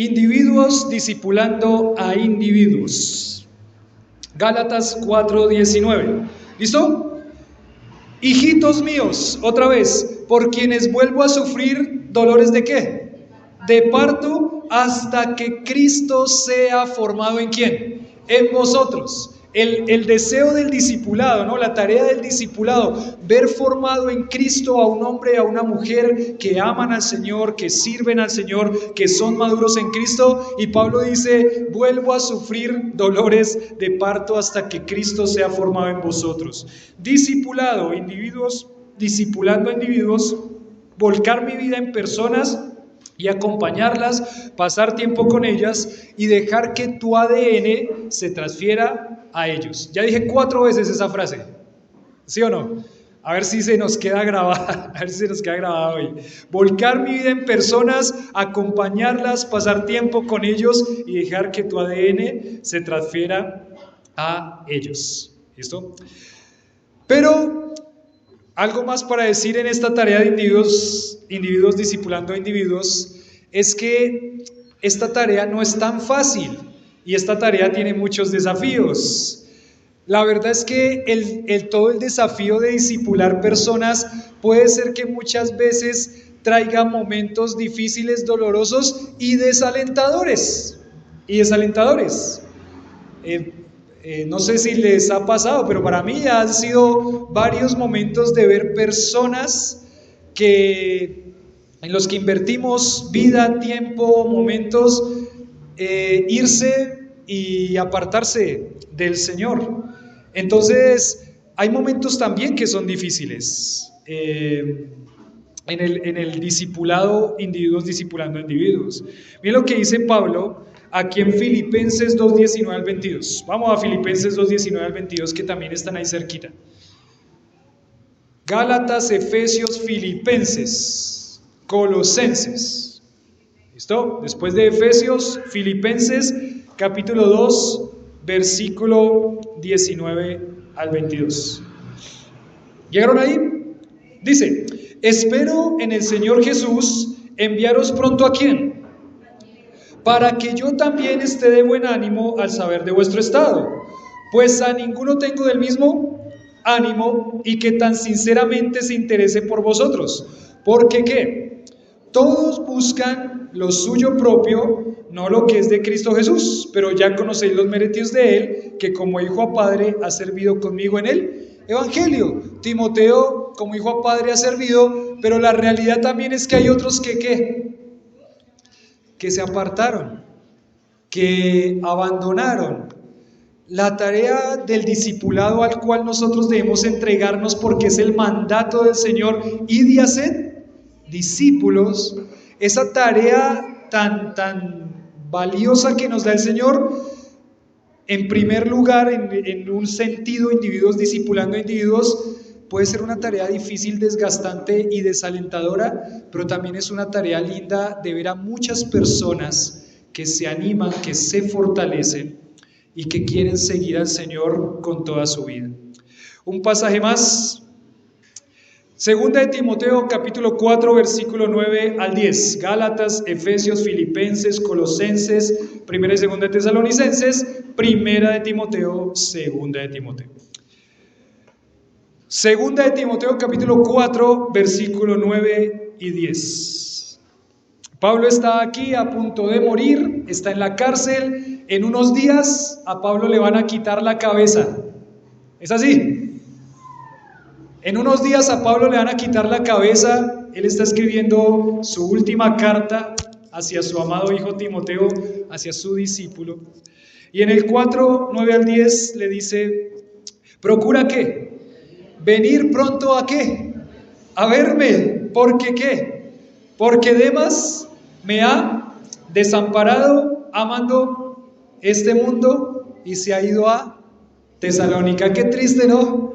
Individuos discipulando a individuos. Gálatas 4:19. ¿Listo? Hijitos míos, otra vez, por quienes vuelvo a sufrir dolores ¿de qué? De parto, hasta que Cristo sea formado ¿en quién? En vosotros. El deseo del discipulado, ¿no? La tarea del discipulado, ver formado en Cristo a un hombre y a una mujer que aman al Señor, que sirven al Señor, que son maduros en Cristo. Y Pablo dice, vuelvo a sufrir dolores de parto hasta que Cristo sea formado en vosotros. Discipulado, individuos, discipulando a individuos, volcar mi vida en personas y acompañarlas, pasar tiempo con ellas y dejar que tu ADN se transfiera a ellos. Ya dije 4 veces esa frase, ¿sí o no? A ver si se nos queda grabada, a ver si se nos queda grabada hoy. Volcar mi vida en personas, acompañarlas, pasar tiempo con ellos y dejar que tu ADN se transfiera a ellos. ¿Listo? Pero algo más para decir en esta tarea de individuos discipulando a individuos, es que esta tarea no es tan fácil y esta tarea tiene muchos desafíos. La verdad es que todo el desafío de discipular personas puede ser que muchas veces traiga momentos difíciles, dolorosos y desalentadores. No sé si les ha pasado, pero para mí han sido varios momentos de ver personas en los que invertimos vida, tiempo, momentos, irse y apartarse del Señor. Entonces, hay momentos también que son difíciles. En el discipulado, individuos discipulando a individuos. Miren lo que dice Pablo aquí en Filipenses 2:19 al 22. Vamos a Filipenses 2:19 al 22, que también están ahí cerquita. Gálatas, Efesios, Filipenses, Colosenses. ¿Listo? Después de Efesios, Filipenses, capítulo 2, versículo 19 al 22. ¿Llegaron ahí? Dice: espero en el Señor Jesús enviaros pronto ¿a quién? Para que yo también esté de buen ánimo al saber de vuestro estado, pues a ninguno tengo del mismo ánimo y que tan sinceramente se interese por vosotros. Porque ¿qué? Todos buscan lo suyo propio, no lo que es de Cristo Jesús, pero ya conocéis los méritos de Él, que como hijo a padre ha servido conmigo en el Evangelio. Timoteo como hijo a padre ha servido, pero la realidad también es que hay otros que se apartaron, que abandonaron la tarea del discipulado al cual nosotros debemos entregarnos, porque es el mandato del Señor, id y haced discípulos. Esa tarea tan valiosa que nos da el Señor, en primer lugar, en un sentido, individuos discipulando a individuos, puede ser una tarea difícil, desgastante y desalentadora, pero también es una tarea linda de ver a muchas personas que se animan, que se fortalecen y que quieren seguir al Señor con toda su vida. Un pasaje más. Segunda de Timoteo, capítulo 4, versículo 9 al 10. Gálatas, Efesios, Filipenses, Colosenses, Primera y Segunda de Tesalonicenses, Primera de Timoteo, Segunda de Timoteo. Segunda de Timoteo, capítulo 4, versículo 9 y 10. Pablo está aquí a punto de morir, está en la cárcel. En unos días a Pablo le van a quitar la cabeza. ¿Es así? En unos días a Pablo le van a quitar la cabeza. Él está escribiendo su última carta hacia su amado hijo Timoteo, hacia su discípulo. Y en el 4, 9 al 10 le dice: procura ¿qué? Venir pronto ¿a qué? A verme. ¿Porque qué? Porque Demas me ha desamparado amando este mundo y se ha ido a Tesalónica. Qué triste, ¿no?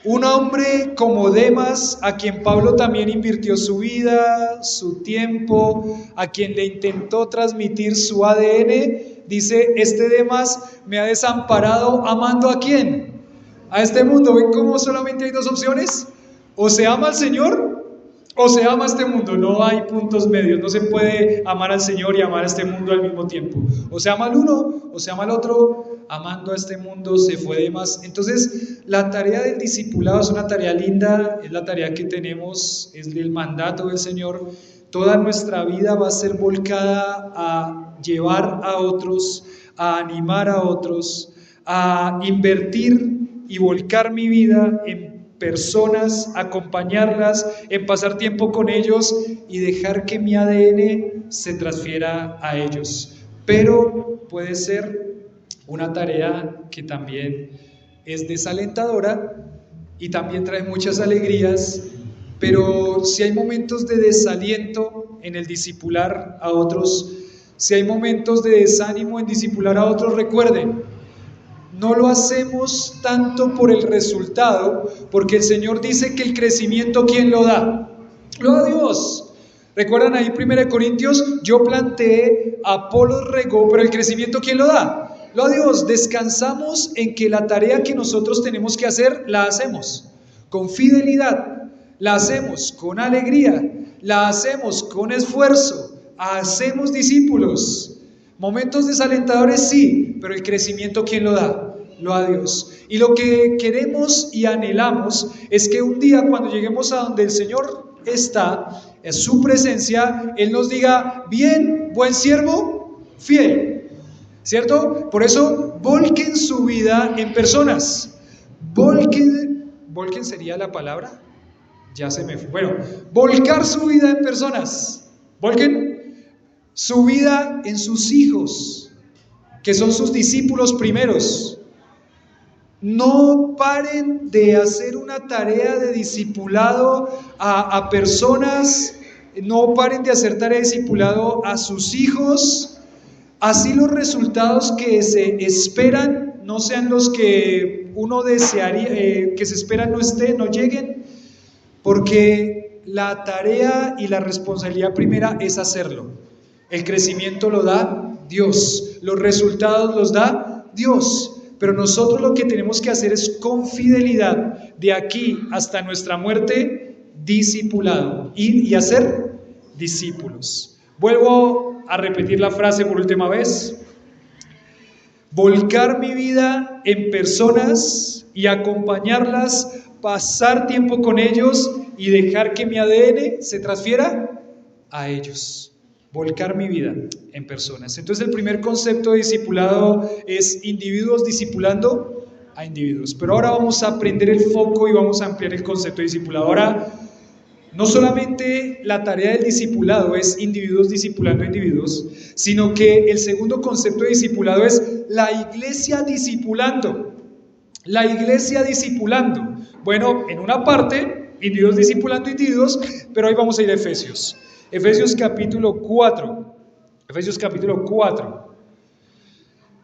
Un hombre como Demas, a quien Pablo también invirtió su vida, su tiempo, a quien le intentó transmitir su ADN, dice: este Demas me ha desamparado amando ¿a quién? A este mundo. ¿Ven cómo solamente hay 2 opciones? O se ama al Señor O se ama este mundo, no hay puntos medios, no se puede amar al Señor y amar a este mundo al mismo tiempo. O se ama al uno o se ama al otro, amando a este mundo se fue de más. Entonces, la tarea del discipulado es una tarea linda, es la tarea que tenemos, es el mandato del Señor. Toda nuestra vida va a ser volcada a llevar a otros, a animar a otros, a invertir y volcar mi vida en personas, acompañarlas, en pasar tiempo con ellos y dejar que mi ADN se transfiera a ellos. Pero puede ser una tarea que también es desalentadora y también trae muchas alegrías, pero si hay momentos de desaliento en el discipular a otros, si hay momentos de desánimo en discipular a otros, recuerden, no lo hacemos tanto por el resultado, porque el Señor dice que el crecimiento, ¿quién lo da? Lo da Dios. ¿Recuerdan ahí 1 Corintios? Yo planteé, Apolos regó, pero el crecimiento, ¿quién lo da? Lo da Dios. Descansamos en que la tarea que nosotros tenemos que hacer, la hacemos con fidelidad, la hacemos con alegría, la hacemos con esfuerzo, hacemos discípulos. Momentos desalentadores sí, pero el crecimiento, ¿quién lo da? Lo da Dios. Y lo que queremos y anhelamos es que un día cuando lleguemos a donde el Señor está, en su presencia, Él nos diga, bien, buen siervo, fiel, ¿cierto? Por eso, volquen su vida en personas. ¿Volquen sería la palabra? Ya se me fue. Bueno, volcar su vida en personas. Volquen su vida en sus hijos, que son sus discípulos primeros. No paren de hacer una tarea de discipulado a personas, no paren de hacer tarea de discipulado a sus hijos, así los resultados que se esperan no sean los que uno desearía, que se esperan no lleguen, porque la tarea y la responsabilidad primera es hacerlo. El crecimiento lo da Dios, los resultados los da Dios. Pero nosotros lo que tenemos que hacer es con fidelidad, de aquí hasta nuestra muerte, discipulado, ir y hacer discípulos. Vuelvo a repetir la frase por última vez. Volcar mi vida en personas y acompañarlas, pasar tiempo con ellos y dejar que mi ADN se transfiera a ellos. Volcar mi vida en personas. Entonces el primer concepto de discipulado es individuos discipulando a individuos. Pero ahora vamos a aprender el foco y vamos a ampliar el concepto de discipulado. Ahora, no solamente la tarea del discipulado es individuos discipulando a individuos, sino que el segundo concepto de discipulado es la iglesia discipulando. La iglesia discipulando. Bueno, en una parte, individuos discipulando a individuos, pero hoy vamos a ir a Efesios. Efesios capítulo 4. Efesios capítulo 4.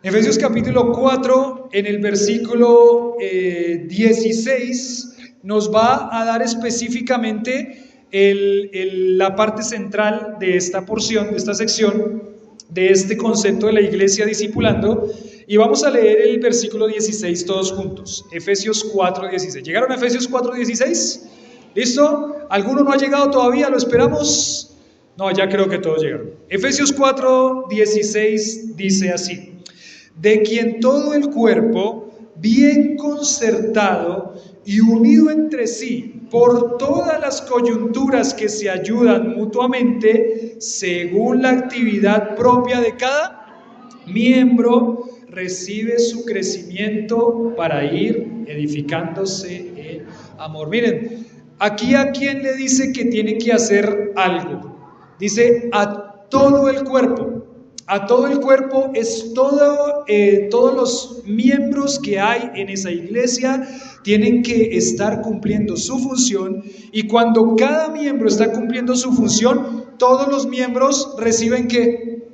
Efesios capítulo 4, en el versículo 16, nos va a dar específicamente la parte central de esta porción, de esta sección, de este concepto de la iglesia discipulando. Y vamos a leer el versículo 16 todos juntos. Efesios 4, 16. ¿Llegaron a Efesios 4, 16? ¿Listo? ¿Alguno no ha llegado todavía? ¿Lo esperamos? No, ya creo que todos llegaron. Efesios 4, 16 dice así: de quien todo el cuerpo, bien concertado y unido entre sí, por todas las coyunturas que se ayudan mutuamente, según la actividad propia de cada miembro, recibe su crecimiento para ir edificándose en amor. Miren, aquí a quién le dice que tiene que hacer algo. Dice a todo el cuerpo. A todo el cuerpo es todos los miembros que hay en esa iglesia tienen que estar cumpliendo su función, y cuando cada miembro está cumpliendo su función, todos los miembros reciben ¿qué?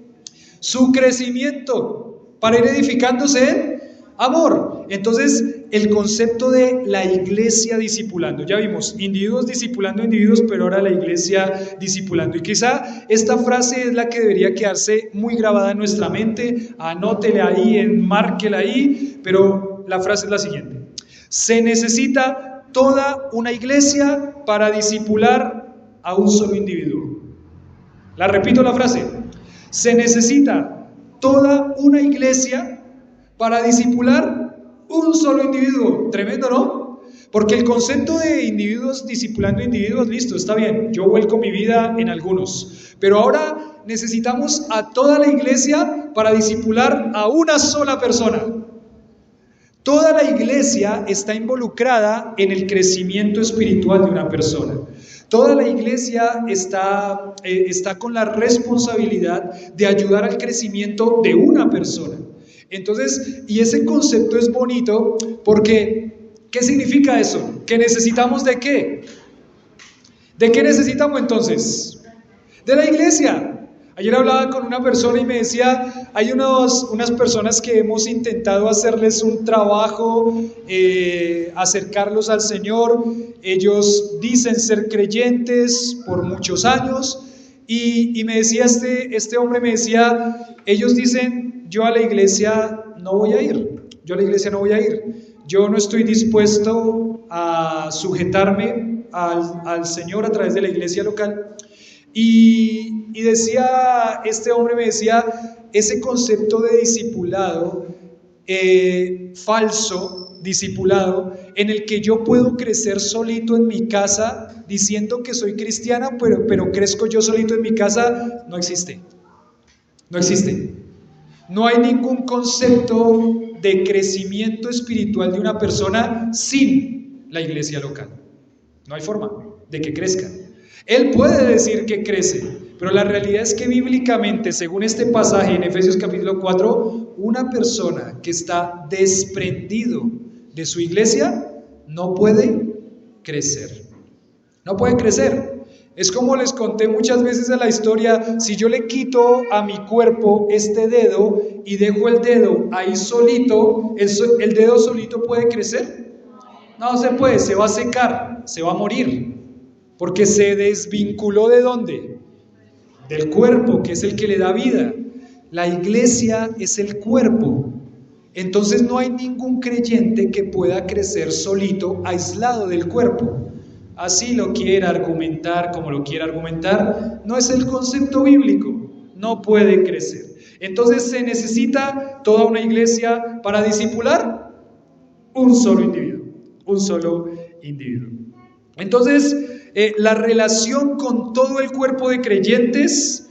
Su crecimiento para ir edificándose en amor. Entonces, el concepto de la iglesia discipulando, ya vimos, individuos discipulando a individuos, pero ahora la iglesia discipulando. Y quizá esta frase es la que debería quedarse muy grabada en nuestra mente. Anótela ahí, enmárquela ahí, pero la frase es la siguiente: se necesita toda una iglesia para discipular a un solo individuo. La repito la frase. Se necesita toda una iglesia para discipular un solo individuo. Tremendo, ¿no? Porque el concepto de individuos discipulando individuos, listo, está bien. Yo vuelco mi vida en algunos. Pero ahora necesitamos a toda la iglesia para discipular a una sola persona. Toda la iglesia está involucrada en el crecimiento espiritual de una persona. Toda la iglesia está con la responsabilidad de ayudar al crecimiento de una persona. Entonces, y ese concepto es bonito porque, ¿qué significa eso? ¿Que necesitamos de qué? ¿De qué necesitamos entonces? De la iglesia. Ayer hablaba con una persona y me decía, hay unas personas que hemos intentado hacerles un trabajo, acercarlos al Señor. Ellos dicen ser creyentes por muchos años y me decía este hombre, me decía, ellos dicen, yo a la iglesia no voy a ir, yo no estoy dispuesto a sujetarme al Señor a través de la iglesia local. Y decía, este hombre me decía, ese concepto de discipulado, falso discipulado, en el que yo puedo crecer solito en mi casa, diciendo que soy cristiana, pero crezco yo solito en mi casa, no existe. No existe. No hay ningún concepto de crecimiento espiritual de una persona sin la iglesia local. No hay forma de que crezca. Él puede decir que crece, pero la realidad es que bíblicamente, según este pasaje en Efesios capítulo 4, una persona que está desprendido de su iglesia no puede crecer. No puede crecer. Es como les conté muchas veces en la historia, si yo le quito a mi cuerpo este dedo y dejo el dedo ahí solito, ¿el dedo solito puede crecer? No se puede, se va a secar, se va a morir. Porque se desvinculó ¿de dónde? Del cuerpo, que es el que le da vida. La iglesia es el cuerpo. Entonces no hay ningún creyente que pueda crecer solito, aislado del cuerpo. Así lo quiera argumentar, como lo quiera argumentar, no es el concepto bíblico. No puede crecer. Entonces se necesita toda una iglesia para discipular un solo individuo. Un solo individuo. Entonces, la relación con todo el cuerpo de creyentes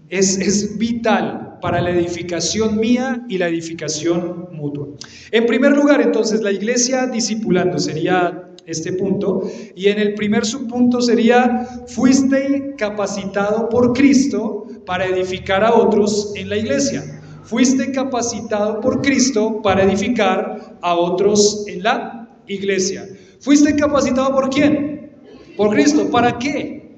es vital para la edificación mía y la edificación mutua. En primer lugar, entonces, la iglesia discipulando sería este punto, y en el primer subpunto sería, fuiste capacitado por Cristo para edificar a otros en la iglesia. Fuiste capacitado por Cristo para edificar a otros en la iglesia. ¿Fuiste capacitado por quién? Por Cristo. ¿Para qué?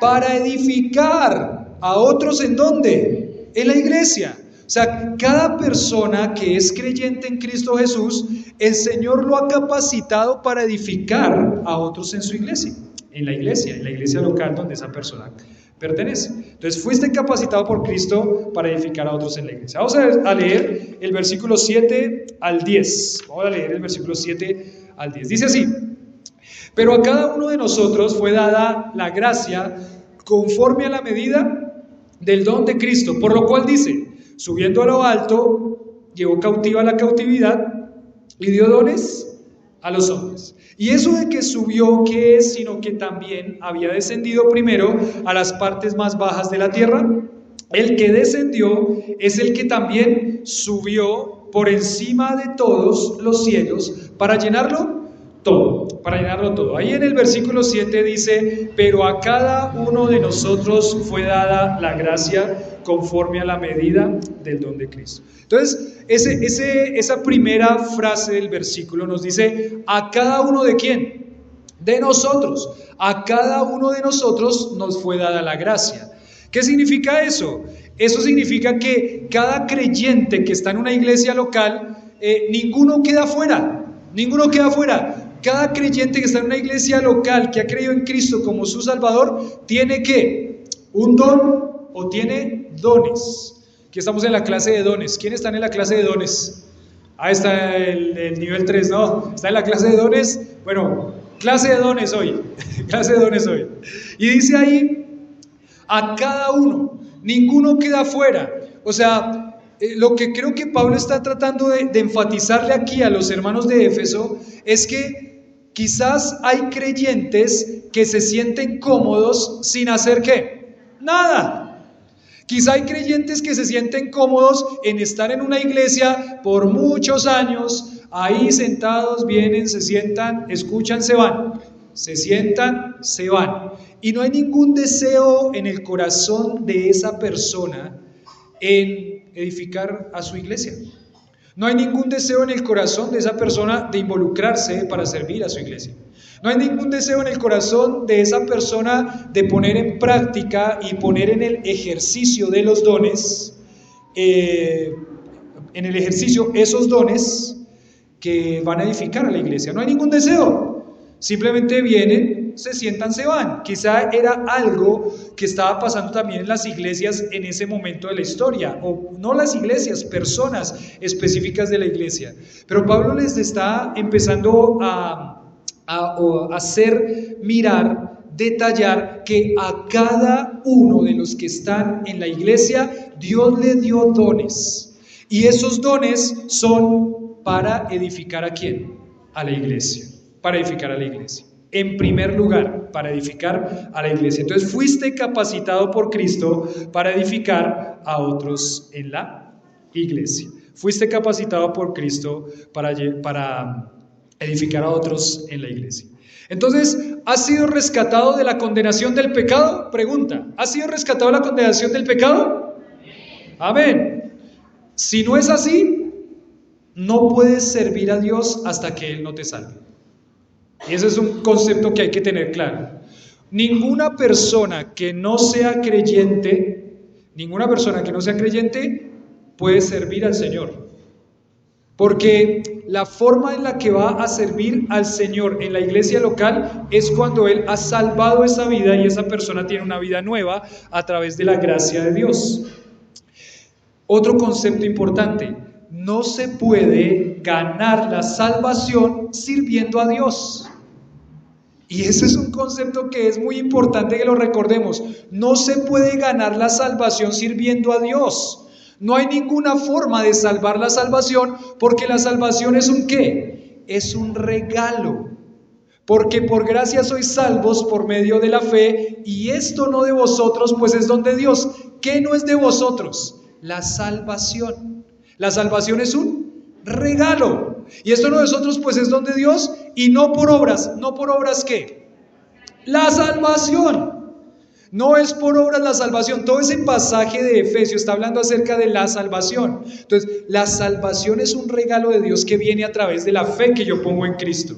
Para edificar a otros ¿en dónde? En la iglesia. O sea, cada persona que es creyente en Cristo Jesús, el Señor lo ha capacitado para edificar a otros en su iglesia, en la iglesia local donde esa persona pertenece. Entonces, fuiste capacitado por Cristo para edificar a otros en la iglesia. Vamos a leer el versículo 7 al 10. Vamos a leer el versículo 7 al 10. Dice así: pero a cada uno de nosotros fue dada la gracia conforme a la medida del don de Cristo, por lo cual dice, subiendo a lo alto, llevó cautiva la cautividad y dio dones a los hombres. Y eso de que subió, ¿qué es? Sino que también había descendido primero a las partes más bajas de la tierra. El que descendió es el que también subió por encima de todos los cielos para llenarlo todo. Ahí en el versículo 7 dice, pero a cada uno de nosotros fue dada la gracia conforme a la medida del don de Cristo. Entonces, esa primera frase del versículo nos dice, ¿a cada uno de quién? De nosotros. A cada uno de nosotros nos fue dada la gracia. ¿Qué significa eso? Eso significa que cada creyente que está en una iglesia local, ninguno queda fuera. Cada creyente que está en una iglesia local que ha creído en Cristo como su Salvador, tiene ¿qué? Un don o tiene dones. Aquí estamos en la clase de dones. ¿Quiénes están en la clase de dones? Está el nivel 3, ¿no? ¿Está en la clase de dones? Bueno, Clase de dones hoy, clase de dones hoy. Y dice ahí, a cada uno, ninguno queda fuera. O sea, lo que creo que Pablo está tratando de enfatizarle aquí a los hermanos de Éfeso es que quizás hay creyentes que se sienten cómodos sin hacer ¿qué? Nada. Quizá hay creyentes que se sienten cómodos en estar en una iglesia por muchos años, ahí sentados, vienen, se sientan, escuchan, se van, se sientan, se van. Y no hay ningún deseo en el corazón de esa persona en edificar a su iglesia. No hay ningún deseo en el corazón de esa persona de involucrarse para servir a su iglesia. No hay ningún deseo en el corazón de esa persona de poner en práctica y poner en el ejercicio de los dones, en el ejercicio esos dones que van a edificar a la iglesia. No hay ningún deseo. Simplemente vienen, se sientan, se van. Quizá era algo que estaba pasando también en las iglesias en ese momento de la historia, o no las iglesias, personas específicas de la iglesia. Pero Pablo les está empezando a hacer mirar, detallar que a cada uno de los que están en la iglesia, Dios le dio dones. Y esos dones son para edificar ¿a quién? A la iglesia. Para edificar a la iglesia. En primer lugar, para edificar a la iglesia. Entonces, fuiste capacitado por Cristo para edificar a otros en la iglesia. Fuiste capacitado por Cristo para edificar a otros en la iglesia. Entonces, ¿has sido rescatado de la condenación del pecado? Pregunta, ¿has sido rescatado de la condenación del pecado? Amén. Si no es así, no puedes servir a Dios hasta que Él no te salve. Y ese es un concepto que hay que tener claro. Ninguna persona que no sea creyente puede servir al Señor. Porque la forma en la que va a servir al Señor en la iglesia local es cuando Él ha salvado esa vida y esa persona tiene una vida nueva a través de la gracia de Dios. Otro concepto importante, no se puede ganar la salvación sirviendo a Dios. Y ese es un concepto que es muy importante que lo recordemos. No se puede ganar la salvación sirviendo a Dios. No hay ninguna forma de salvar la salvación porque la salvación es un ¿qué? Es un regalo. Porque por gracia sois salvos por medio de la fe, y esto no de vosotros, pues es don de Dios. ¿Qué no es de vosotros? La salvación. La salvación es un regalo. Y esto no de vosotros, pues es don de Dios, y no por obras. ¿No por obras qué? La salvación. No es por obras la salvación. Todo ese pasaje de Efesios está hablando acerca de la salvación. Entonces, la salvación es un regalo de Dios que viene a través de la fe que yo pongo en Cristo.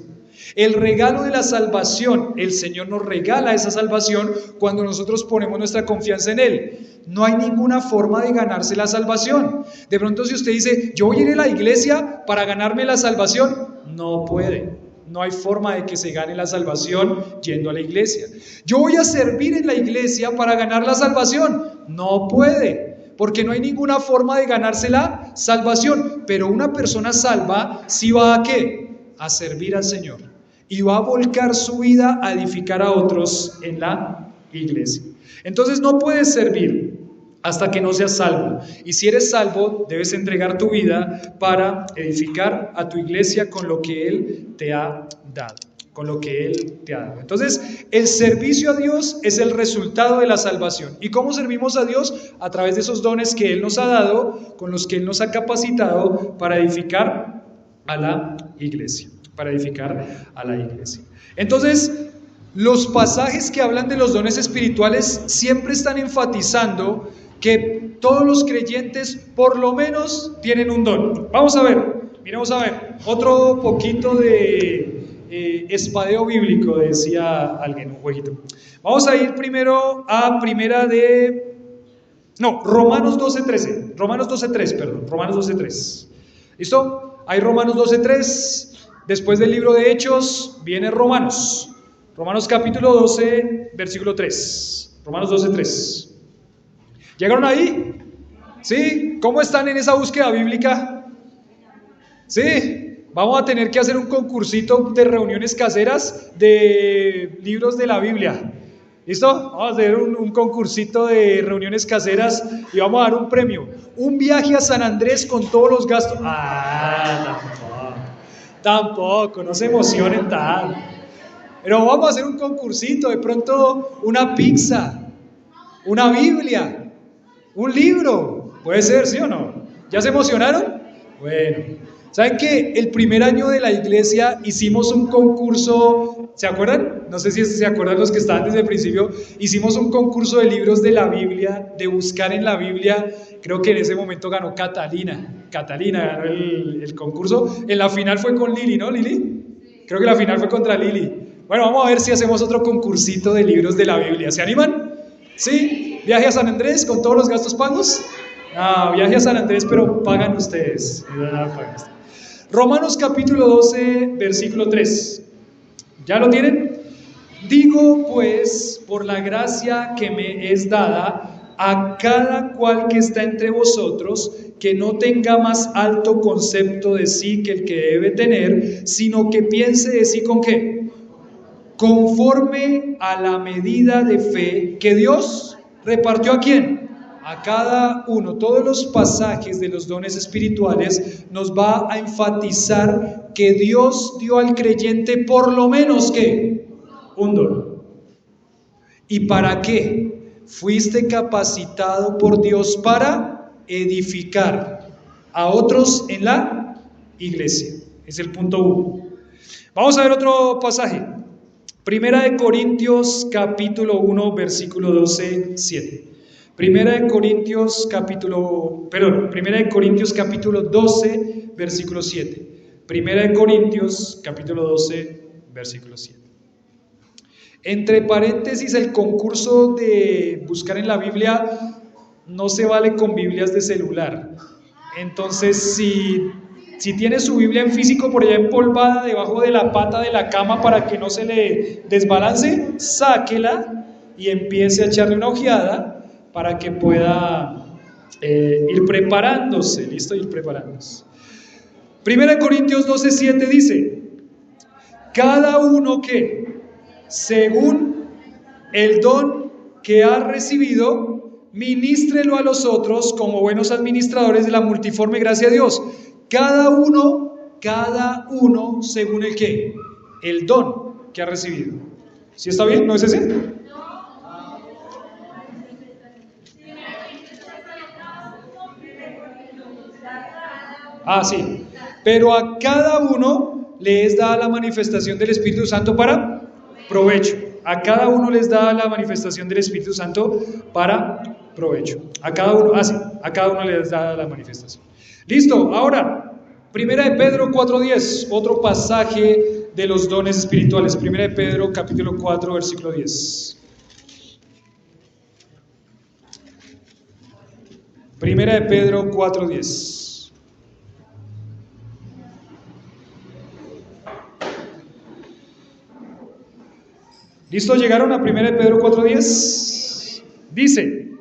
El regalo de la salvación, el Señor nos regala esa salvación cuando nosotros ponemos nuestra confianza en Él. No hay ninguna forma de ganarse la salvación. De pronto, si usted dice, yo voy a ir a la iglesia para ganarme la salvación, no puede. No hay forma de que se gane la salvación yendo a la iglesia. Yo voy a servir en la iglesia para ganar la salvación. No puede, porque no hay ninguna forma de ganarse la salvación. Pero una persona salva sí va a ¿qué? A servir al Señor. Y va a volcar su vida a edificar a otros en la iglesia. Entonces no puedes servir hasta que no seas salvo. Y si eres salvo, debes entregar tu vida para edificar a tu iglesia con lo que Él te ha dado. Con lo que Él te ha dado. Entonces, el servicio a Dios es el resultado de la salvación. ¿Y cómo servimos a Dios? A través de esos dones que Él nos ha dado, con los que Él nos ha capacitado para edificar a la iglesia. Para edificar a la iglesia. Entonces, los pasajes que hablan de los dones espirituales siempre están enfatizando que todos los creyentes por lo menos tienen un don. Vamos a ver, miremos a ver, otro poquito de espadeo bíblico, decía alguien, un jueguito. Vamos a ir primero a Romanos 12:3. ¿Listo? Hay Romanos 12:3, después del libro de Hechos viene Romanos capítulo 12, versículo 3. Romanos 12:3. ¿Llegaron ahí? ¿Sí? ¿Cómo están en esa búsqueda bíblica? ¿Sí? Vamos a tener que hacer un concursito de reuniones caseras de libros de la Biblia. ¿Listo? Vamos a hacer un concursito de reuniones caseras y vamos a dar un premio. Un viaje a San Andrés con todos los gastos. Tampoco, no se emocionen tanto. Pero vamos a hacer un concursito, de pronto una pizza, una Biblia, un libro. Puede ser, ¿sí o no? ¿Ya se emocionaron? Bueno, ¿saben que el primer año de la iglesia hicimos un concurso? ¿Se acuerdan? No sé si se acuerdan los que estaban desde el principio. Hicimos un concurso de libros de la Biblia, de buscar en la Biblia. Creo que en ese momento ganó Catalina. Catalina ganó el concurso. En la final fue con Lili, ¿no, Lili? Creo que la final fue contra Lili. Bueno, vamos a ver si hacemos otro concursito de libros de la Biblia. ¿Se animan? ¿Sí? ¿Viaje a San Andrés con todos los gastos pagos? No, viaje a San Andrés, pero pagan ustedes. Romanos capítulo 12, versículo 3. ¿Ya lo tienen? Digo pues, por la gracia que me es dada, a cada cual que está entre vosotros, que no tenga más alto concepto de sí que el que debe tener, sino que piense de sí ¿con qué? Conforme a la medida de fe que Dios repartió ¿a quién? A cada uno. Todos los pasajes de los dones espirituales nos va a enfatizar que Dios dio al creyente por lo menos ¿qué? Un don. ¿Y para qué? Fuiste capacitado por Dios para edificar a otros en la iglesia. Es el punto 1. Vamos a ver otro pasaje. Primera de Corintios capítulo 1 versículo 12, 7. Primera de Corintios capítulo 12 versículo 7. Primera de Corintios capítulo 12 versículo 7. Entre paréntesis, el concurso de buscar en la Biblia no se vale con Biblias de celular. Entonces, si tiene su Biblia en físico por allá empolvada debajo de la pata de la cama para que no se le desbalance, sáquela y empiece a echarle una ojeada para que pueda ir preparándose. ¿Listo? Ir preparándose. Primera de Corintios 12:7 dice: cada uno que, según el don que ha recibido, ministrelo a los otros como buenos administradores de la multiforme gracia de Dios. Cada uno según el qué, el don que ha recibido. ¿Sí está bien? ¿No es ese? Sí. Pero a cada uno le es dada la manifestación del Espíritu Santo para provecho. A cada uno les da la manifestación del Espíritu Santo para provecho. A cada uno, a cada uno les da la manifestación. Listo, ahora, Primera de Pedro 4:10, otro pasaje de los dones espirituales. Primera de Pedro capítulo 4, versículo 10. Primera de Pedro 4:10. ¿Listo? ¿Llegaron a 1 Pedro 4:10? Dice: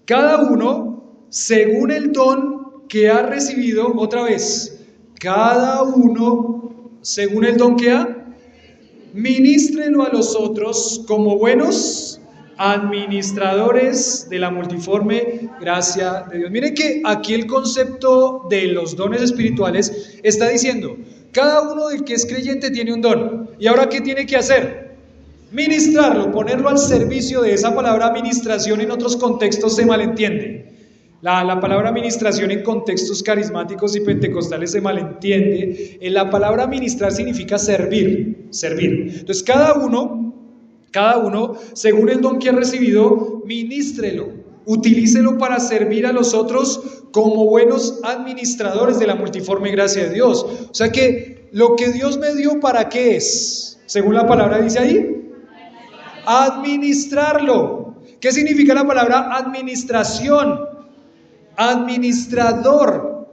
cada uno según el don que ha recibido, otra vez, cada uno según el don que ha, ministrelo a los otros como buenos administradores de la multiforme gracia de Dios. Miren que aquí el concepto de los dones espirituales está diciendo: cada uno del que es creyente tiene un don. ¿Y ahora qué tiene que hacer? Ministrarlo, ponerlo al servicio de esa palabra administración. En otros contextos se malentiende. La palabra administración en contextos carismáticos y pentecostales se malentiende. La palabra ministrar significa servir. Entonces cada uno, según el don que ha recibido, ministrelo, utilícelo para servir a los otros como buenos administradores de la multiforme gracia de Dios. O sea que lo que Dios me dio, ¿para qué es? Según la palabra dice ahí, administrarlo. ¿Qué significa la palabra administración? Administrador,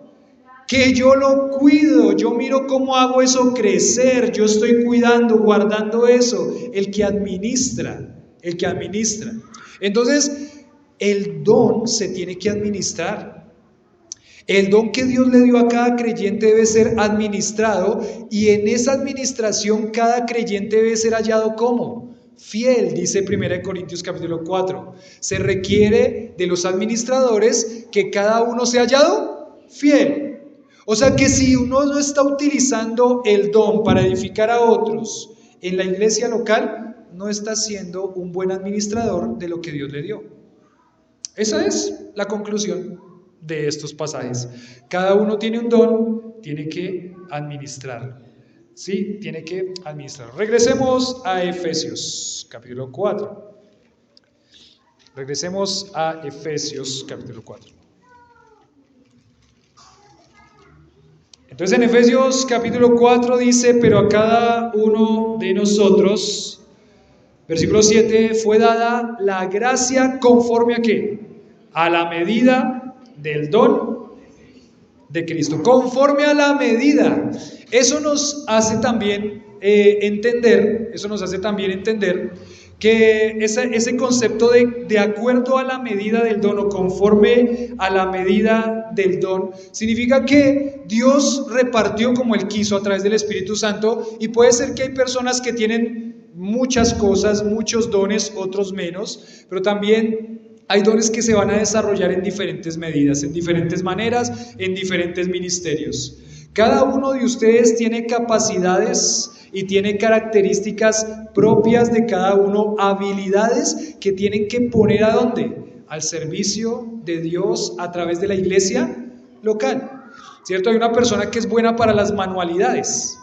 que yo lo cuido, yo miro cómo hago eso crecer, yo estoy cuidando, guardando eso, el que administra. Entonces, el don se tiene que administrar. El don que Dios le dio a cada creyente debe ser administrado, y en esa administración cada creyente debe ser hallado como fiel, dice 1 Corintios capítulo 4. Se requiere de los administradores que cada uno sea hallado fiel. O sea que si uno no está utilizando el don para edificar a otros en la iglesia local, no está siendo un buen administrador de lo que Dios le dio. Esa es la conclusión de estos pasajes. Cada uno tiene un don, tiene que administrarlo. Sí, tiene que administrarlo. Regresemos a Efesios capítulo 4. Regresemos a Efesios capítulo 4. Entonces en Efesios capítulo 4 dice: pero a cada uno de nosotros, versículo 7, fue dada la gracia conforme a ¿qué? A la medida del don de Cristo. Conforme a la medida. Eso nos hace también entender que ese concepto de acuerdo a la medida del don o conforme a la medida del don, significa que Dios repartió como Él quiso a través del Espíritu Santo, y puede ser que hay personas que tienen muchas cosas, muchos dones, otros menos, pero también hay dones que se van a desarrollar en diferentes medidas, en diferentes maneras, en diferentes ministerios. Cada uno de ustedes tiene capacidades y tiene características propias de cada uno, habilidades que tienen que poner ¿a dónde? Al servicio de Dios a través de la iglesia local, ¿cierto? Hay una persona que es buena para las manualidades,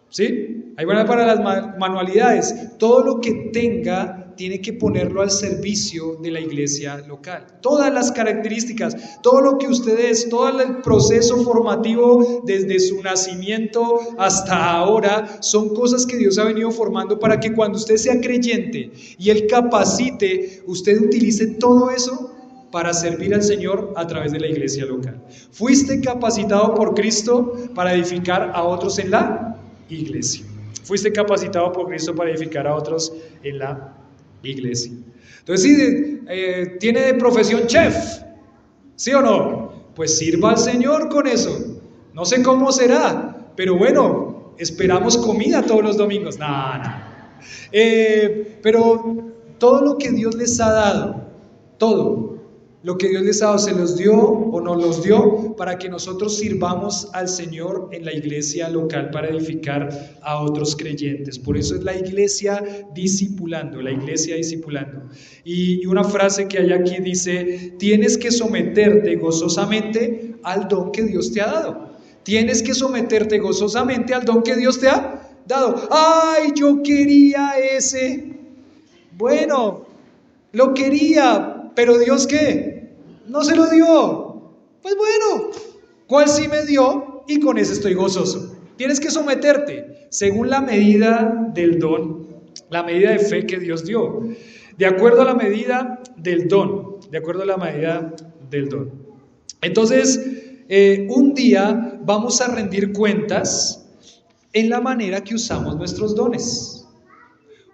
¿sí? Hay buena para las manualidades. Todo lo que tenga tiene que ponerlo al servicio de la iglesia local. Todas las características, todo lo que ustedes, todo el proceso formativo desde su nacimiento hasta ahora, son cosas que Dios ha venido formando para que cuando usted sea creyente y Él capacite, usted utilice todo eso para servir al Señor a través de la iglesia local. Fuiste capacitado por Cristo para edificar a otros en la iglesia. Fuiste capacitado por Cristo para edificar a otros en la iglesia. Entonces, si tiene de profesión chef, ¿sí o no? Pues sirva al Señor con eso. No sé cómo será, pero bueno, esperamos comida todos los domingos. Pero todo lo que Dios les ha dado, todo lo que Dios les ha dado, se los dio o nos los dio para que nosotros sirvamos al Señor en la iglesia local para edificar a otros creyentes. Por eso es la iglesia discipulando, Y una frase que hay aquí dice: tienes que someterte gozosamente al don que Dios te ha dado. Tienes que someterte gozosamente al don que Dios te ha dado. ¡Ay, yo quería ese! Bueno, lo quería, pero Dios ¿qué? No se lo dio. Pues bueno, ¿cuál sí me dio? Y con ese estoy gozoso. Tienes que someterte según la medida del don, la medida de fe que Dios dio, de acuerdo a la medida del don, Entonces, un día vamos a rendir cuentas en la manera que usamos nuestros dones.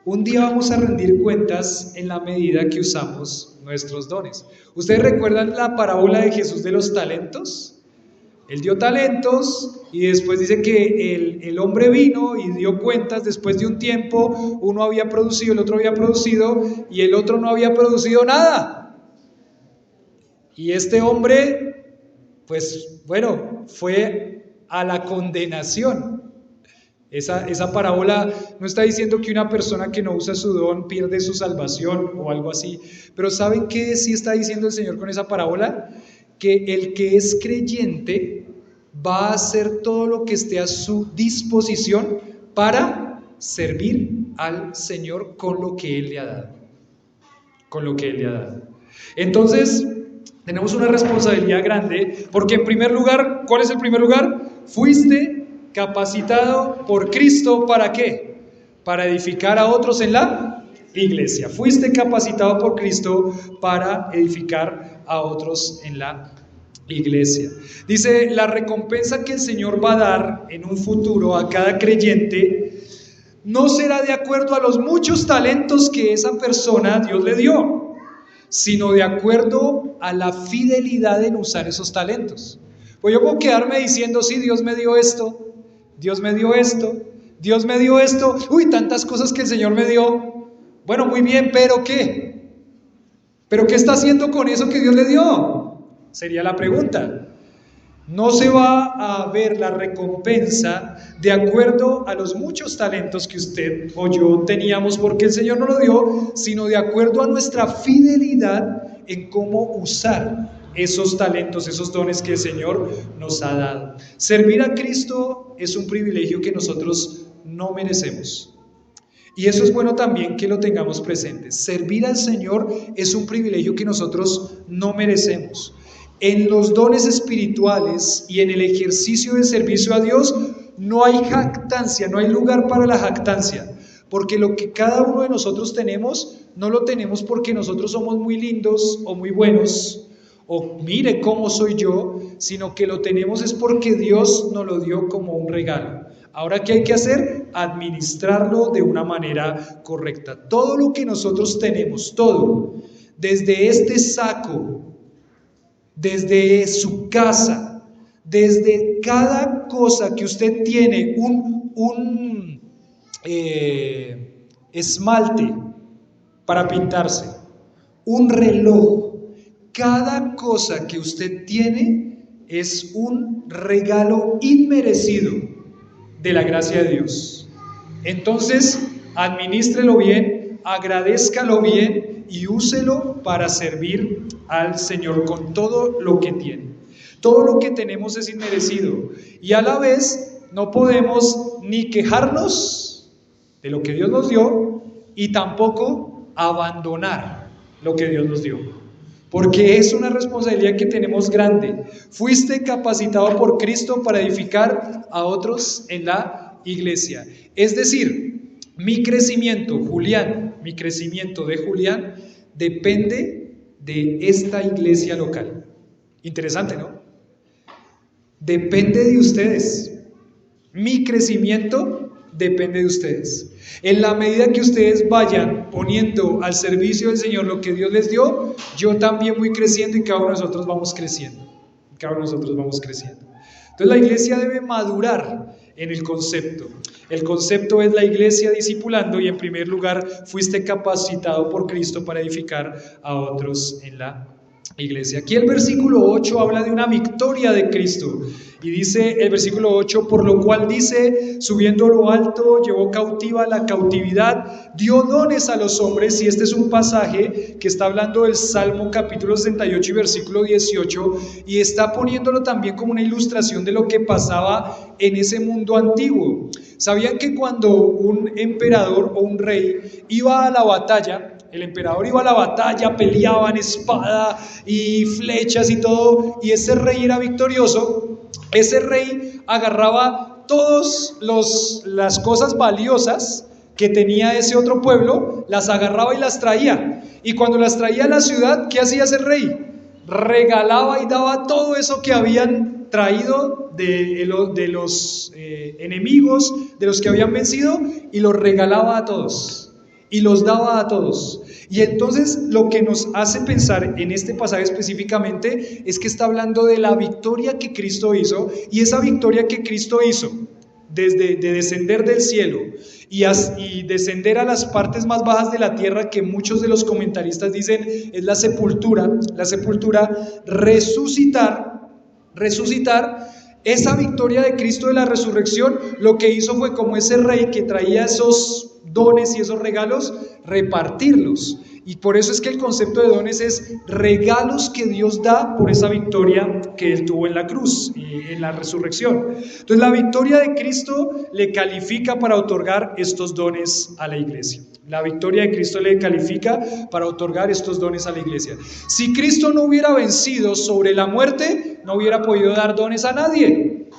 Un día vamos a rendir cuentas en la medida que usamos nuestros dones. ¿Ustedes recuerdan la parábola de Jesús de los talentos? Él dio talentos y después dice que el hombre vino y dio cuentas después de un tiempo. Uno había producido, el otro había producido y el otro no había producido nada. Y este hombre, pues bueno, fue a la condenación. Esa parábola no está diciendo que una persona que no usa su don pierde su salvación o algo así, pero ¿saben qué sí está diciendo el Señor con esa parábola? Que el que es creyente va a hacer todo lo que esté a su disposición para servir al Señor con lo que Él le ha dado. Entonces, tenemos una responsabilidad grande, porque en primer lugar, ¿cuál es el primer lugar? Fuiste capacitado por Cristo, ¿para qué? Para edificar a otros en la iglesia. Fuiste capacitado por Cristo para edificar a otros en la iglesia. Dice, la recompensa que el Señor va a dar en un futuro a cada creyente no será de acuerdo a los muchos talentos que esa persona Dios le dio, sino de acuerdo a la fidelidad en usar esos talentos. Pues yo puedo quedarme diciendo, sí, Dios me dio esto, Dios me dio esto, Dios me dio esto, uy, tantas cosas que el Señor me dio. Bueno, muy bien, ¿pero qué? ¿Pero qué está haciendo con eso que Dios le dio? Sería la pregunta. No se va a ver la recompensa de acuerdo a los muchos talentos que usted o yo teníamos porque el Señor nos lo dio, sino de acuerdo a nuestra fidelidad en cómo usar esos talentos, esos dones que el Señor nos ha dado. Servir a Cristo es un privilegio que nosotros no merecemos. Y eso es bueno también que lo tengamos presente. Servir al Señor es un privilegio que nosotros no merecemos. En los dones espirituales y en el ejercicio de servicio a Dios no hay jactancia, no hay lugar para la jactancia, porque lo que cada uno de nosotros tenemos, no lo tenemos porque nosotros somos muy lindos o muy buenos, o mire cómo soy yo, sino que lo tenemos es porque Dios nos lo dio como un regalo. Ahora, ¿qué hay que hacer? Administrarlo de una manera correcta. Todo lo que nosotros tenemos, todo, desde este saco, desde su casa, desde cada cosa que usted tiene, un esmalte para pintarse, un reloj, cada cosa que usted tiene es un regalo inmerecido de la gracia de Dios. Entonces, administrelo bien, agradézcalo bien y úselo para servir al Señor con todo lo que tiene. Todo lo que tenemos es inmerecido y a la vez no podemos ni quejarnos de lo que Dios nos dio y tampoco abandonar lo que Dios nos dio, porque es una responsabilidad que tenemos grande. Fuiste capacitado por Cristo para edificar a otros en la iglesia. Es decir, mi crecimiento de Julián depende de esta iglesia local. Interesante, ¿no? Depende de ustedes. Mi crecimiento depende de ustedes. En la medida que ustedes vayan poniendo al servicio del Señor lo que Dios les dio, yo también voy creciendo y cada uno de nosotros vamos creciendo. Entonces la iglesia debe madurar en el concepto. El concepto es la iglesia discipulando y en primer lugar fuiste capacitado por Cristo para edificar a otros en la iglesia. Aquí el versículo 8 habla de una victoria de Cristo y dice el versículo 8, por lo cual dice, subiendo a lo alto, llevó cautiva la cautividad, dio dones a los hombres, y este es un pasaje que está hablando del Salmo capítulo 68 y versículo 18 y está poniéndolo también como una ilustración de lo que pasaba en ese mundo antiguo. ¿Sabían que cuando un emperador o un rey iba a la batalla, el emperador iba a la batalla, peleaban espada y flechas y todo, y ese rey era victorioso? Ese rey agarraba todas las cosas valiosas que tenía ese otro pueblo, las agarraba y las traía. Y cuando las traía a la ciudad, ¿qué hacía ese rey? Regalaba y daba todo eso que habían traído de los enemigos, de los que habían vencido, y los regalaba a todos. Y los daba a todos. Y entonces lo que nos hace pensar en este pasaje específicamente es que está hablando de la victoria que Cristo hizo, y esa victoria que Cristo hizo desde de descender del cielo y descender a las partes más bajas de la tierra, que muchos de los comentaristas dicen es la sepultura, resucitar, esa victoria de Cristo de la resurrección, lo que hizo fue, como ese rey que traía esos dones y esos regalos, repartirlos. Y por eso es que el concepto de dones es regalos que Dios da por esa victoria que Él tuvo en la cruz y en la resurrección. Entonces la victoria de Cristo le califica para otorgar estos dones a la iglesia. La victoria de Cristo le califica para otorgar estos dones a la iglesia. Si Cristo no hubiera vencido sobre la muerte, no hubiera podido dar dones a nadie.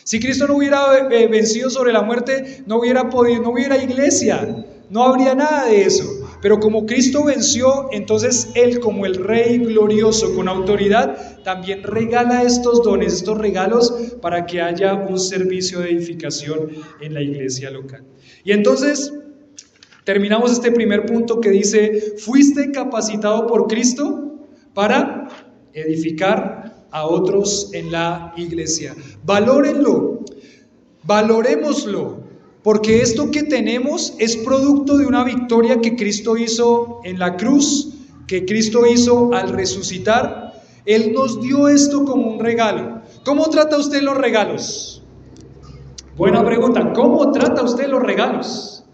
Si Cristo no hubiera vencido sobre la muerte, no hubiera iglesia, no habría nada de eso. Pero como Cristo venció, entonces Él, como el Rey glorioso con autoridad, también regala estos dones, estos regalos, para que haya un servicio de edificación en la iglesia local. Y entonces terminamos este primer punto que dice, fuiste capacitado por Cristo para edificar a otros en la iglesia. Valórenlo, valorémoslo, porque esto que tenemos es producto de una victoria que Cristo hizo en la cruz, que Cristo hizo al resucitar. Él nos dio esto como un regalo. ¿Cómo trata usted los regalos? Buena pregunta. ¿Cómo trata usted los regalos?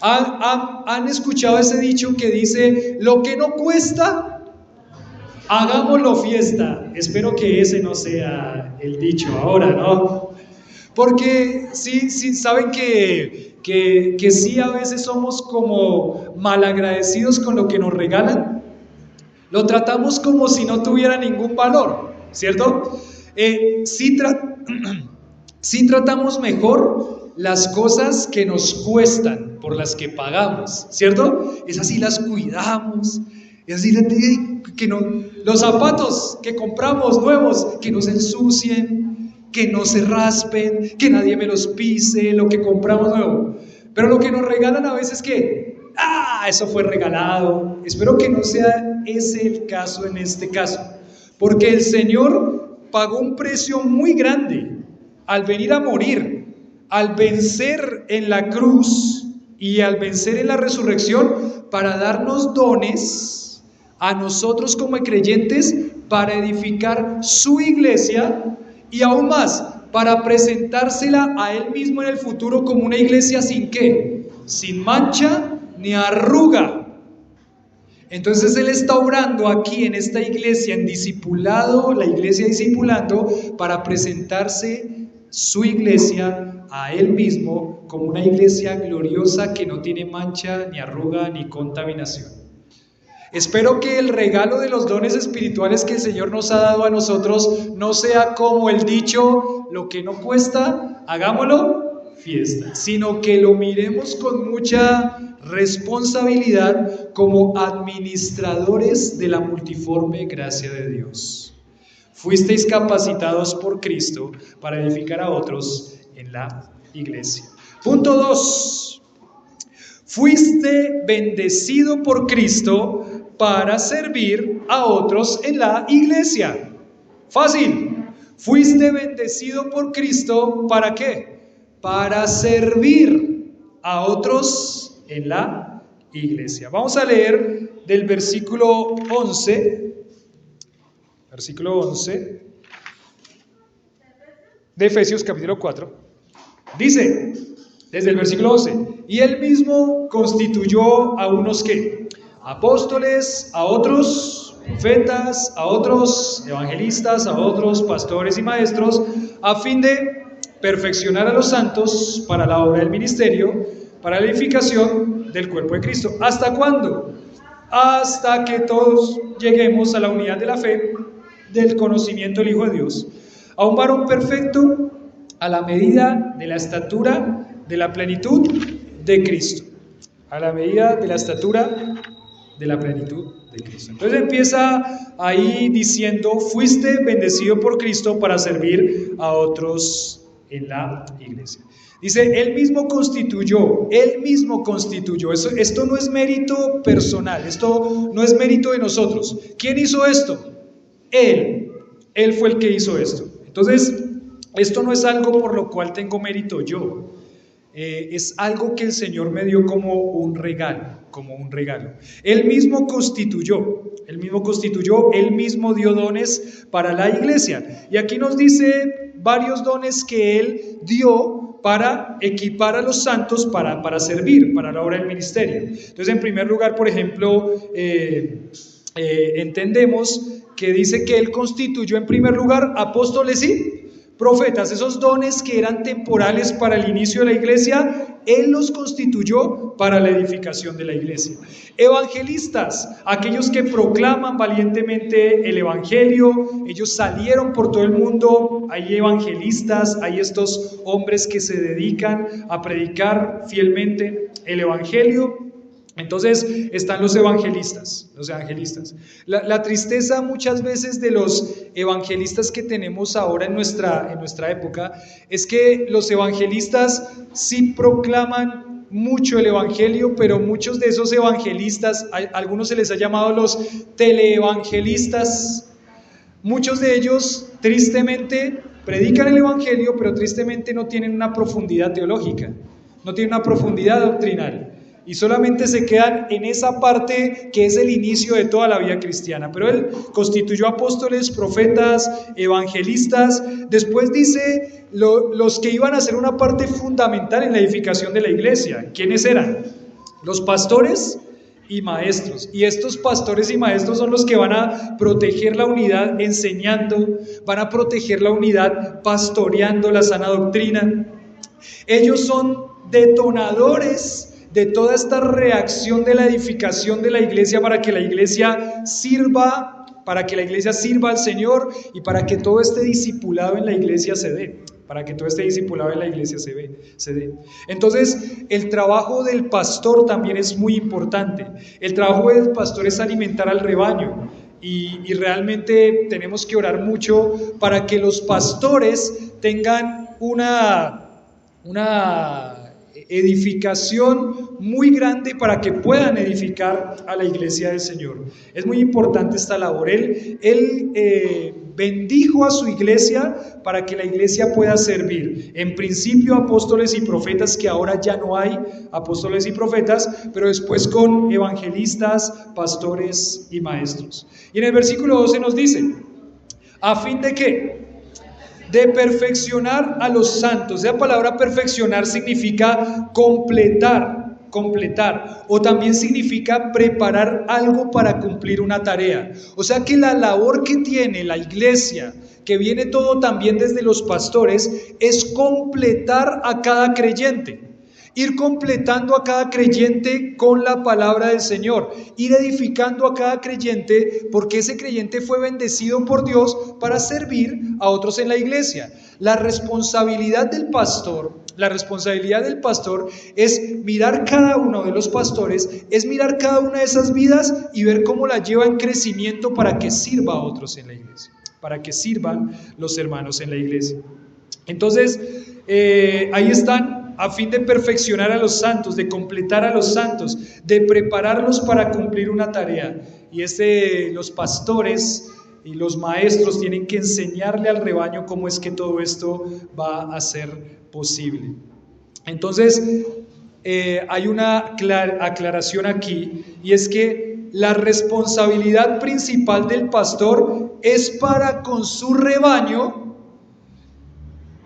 ¿Han escuchado ese dicho que dice, lo que no cuesta, hagámoslo fiesta? Espero que ese no sea el dicho ahora, ¿no? Porque sí, saben que sí, a veces somos como malagradecidos con lo que nos regalan. Lo tratamos como si no tuviera ningún valor, ¿cierto? Sí tratamos mejor las cosas que nos cuestan, por las que pagamos, ¿cierto? Esas sí las cuidamos, esas sí que no, los zapatos que compramos nuevos, que no se ensucien, que no se raspen, que nadie me los pise, lo que compramos nuevo. Pero lo que nos regalan a veces, ¿qué? Eso fue regalado. Espero que no sea ese el caso en este caso, porque el Señor pagó un precio muy grande al venir a morir, al vencer en la cruz y al vencer en la resurrección, para darnos dones a nosotros como creyentes para edificar su iglesia, y aún más, para presentársela a Él mismo en el futuro como una iglesia sin ¿qué? Sin mancha ni arruga. Entonces Él está obrando aquí en esta iglesia, en discipulado, la iglesia discipulando, para presentarse su iglesia a Él mismo como una iglesia gloriosa que no tiene mancha, ni arruga, ni contaminación. Espero que el regalo de los dones espirituales que el Señor nos ha dado a nosotros no sea como el dicho, lo que no cuesta, hagámoslo fiesta, sino que lo miremos con mucha responsabilidad como administradores de la multiforme gracia de Dios. Fuisteis capacitados por Cristo para edificar a otros en la iglesia. Punto 2. Fuiste bendecido por Cristo para servir a otros en la iglesia. Fácil. Fuiste bendecido por Cristo, ¿para qué? Para servir a otros en la iglesia. Vamos a leer del versículo 11. Versículo 11 de Efesios capítulo 4. Dice, desde el versículo 11, y Él mismo constituyó a unos ¿qué? Apóstoles, a otros profetas, a otros evangelistas, a otros pastores y maestros, a fin de perfeccionar a los santos para la obra del ministerio, para la edificación del cuerpo de Cristo. ¿Hasta cuándo? Hasta que todos lleguemos a la unidad de la fe, del conocimiento del Hijo de Dios, a un varón perfecto, a la medida de la estatura de la plenitud de Cristo. A la medida de la estatura de la plenitud de Cristo. Entonces empieza ahí diciendo, fuiste bendecido por Cristo para servir a otros en la iglesia. Dice, Él mismo constituyó. Esto no es mérito personal, esto no es mérito de nosotros. ¿Quién hizo esto? Él fue el que hizo esto. Entonces, esto no es algo por lo cual tengo mérito yo. Es algo que el Señor me dio como un regalo. Él mismo constituyó, Él mismo dio dones para la iglesia. Y aquí nos dice varios dones que Él dio para equipar a los santos para servir, para la obra del ministerio. Entonces, en primer lugar, por ejemplo, entendemos que dice que Él constituyó en primer lugar apóstoles y profetas, esos dones que eran temporales para el inicio de la iglesia, Él los constituyó para la edificación de la iglesia. Evangelistas, aquellos que proclaman valientemente el evangelio, ellos salieron por todo el mundo, hay evangelistas, hay estos hombres que se dedican a predicar fielmente el evangelio. Entonces están los evangelistas. La tristeza muchas veces de los evangelistas que tenemos ahora en nuestra época es que los evangelistas sí proclaman mucho el evangelio, pero muchos de esos evangelistas, a algunos se les ha llamado los teleevangelistas, Muchos de ellos tristemente predican el Evangelio, pero tristemente no tienen una profundidad teológica, no tienen una profundidad doctrinal. Y solamente se quedan en esa parte que es el inicio de toda la vida cristiana. Pero Él constituyó apóstoles, profetas, evangelistas. Después dice los que iban a ser una parte fundamental en la edificación de la iglesia. ¿Quiénes eran? Los pastores y maestros. Y estos pastores y maestros son los que van a proteger la unidad enseñando, van a proteger la unidad pastoreando la sana doctrina. Ellos son detonadores de toda esta reacción de la edificación de la iglesia para que la iglesia sirva al Señor y para que todo este discipulado en la iglesia se dé. Entonces, el trabajo del pastor también es muy importante. El trabajo del pastor es alimentar al rebaño. Y realmente tenemos que orar mucho para que los pastores tengan una edificación muy grande para que puedan edificar a la iglesia del Señor. Es muy importante esta labor. Él bendijo a su iglesia para que la iglesia pueda servir. En principio apóstoles y profetas, que ahora ya no hay apóstoles y profetas, pero después con evangelistas, pastores y maestros. Y en el versículo 12 nos dice, ¿a fin de qué? De perfeccionar a los santos. La palabra perfeccionar significa completar, o también significa preparar algo para cumplir una tarea. O sea que la labor que tiene la iglesia, que viene todo también desde los pastores, es completar a cada creyente. Ir completando a cada creyente con la palabra del Señor, ir edificando a cada creyente, porque ese creyente fue bendecido por Dios para servir a otros en la iglesia. La responsabilidad del pastor es mirar cada uno de los pastores, es mirar cada una de esas vidas y ver cómo la lleva en crecimiento para que sirva a otros en la iglesia, para que sirvan los hermanos en la iglesia. Entonces, ahí están. A fin de perfeccionar a los santos, de completar a los santos, de prepararlos para cumplir una tarea. Y los pastores y los maestros tienen que enseñarle al rebaño cómo es que todo esto va a ser posible. Entonces, hay una aclaración aquí, y es que la responsabilidad principal del pastor es para con su rebaño,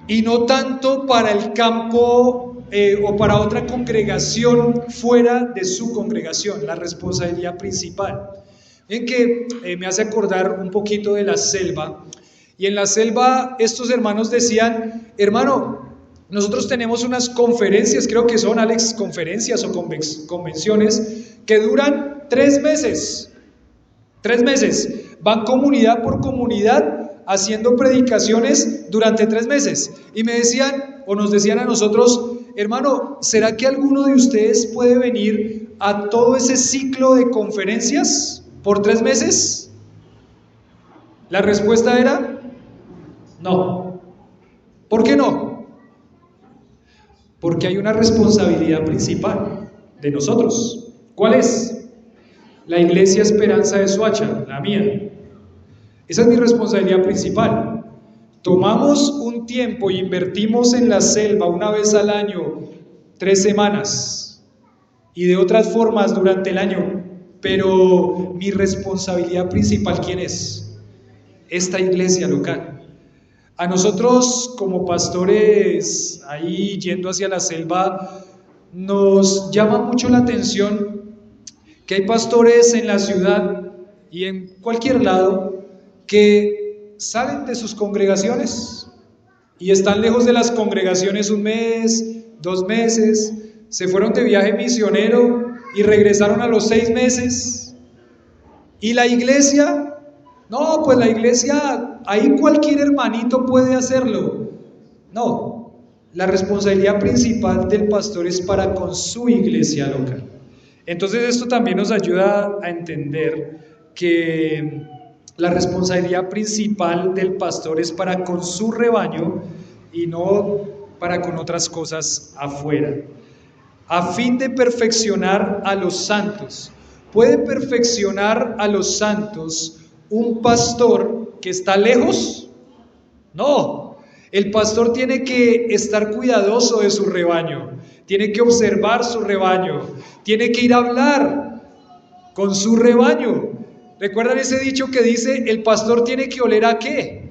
y no tanto para el campo o para otra congregación fuera de su congregación, la responsabilidad principal. Ven que me hace acordar un poquito de la selva, y en la selva estos hermanos decían, hermano, nosotros tenemos unas conferencias, creo que son, Alex, conferencias o convenciones, que duran 3 meses, 3 meses, van comunidad por comunidad, haciendo predicaciones durante 3 meses. Y me decían, o nos decían a nosotros, hermano, ¿será que alguno de ustedes puede venir a todo ese ciclo de conferencias por 3 meses? La respuesta era, no. ¿Por qué no? Porque hay una responsabilidad principal de nosotros. ¿Cuál es? La Iglesia Esperanza de Soacha, la mía. Esa es mi responsabilidad principal. Tomamos un tiempo y invertimos en la selva una vez al año, 3 semanas, y de otras formas durante el año. Pero mi responsabilidad principal, ¿quién es? Esta iglesia local. A nosotros como pastores, ahí yendo hacia la selva, nos llama mucho la atención que hay pastores en la ciudad y en cualquier lado que salen de sus congregaciones y están lejos de las congregaciones 1 mes, 2 meses, se fueron de viaje misionero y regresaron a los 6 meses. ¿Y la iglesia? No, pues la iglesia, ahí cualquier hermanito puede hacerlo. No, la responsabilidad principal del pastor es para con su iglesia local. Entonces esto también nos ayuda a entender que la responsabilidad principal del pastor es para con su rebaño y no para con otras cosas afuera. A fin de perfeccionar a los santos. Puede perfeccionar a los santos un pastor que está lejos? No, el pastor tiene que estar cuidadoso de su rebaño, tiene que observar su rebaño, tiene que ir a hablar con su rebaño. ¿Recuerdan ese dicho que dice, el pastor tiene que oler a qué?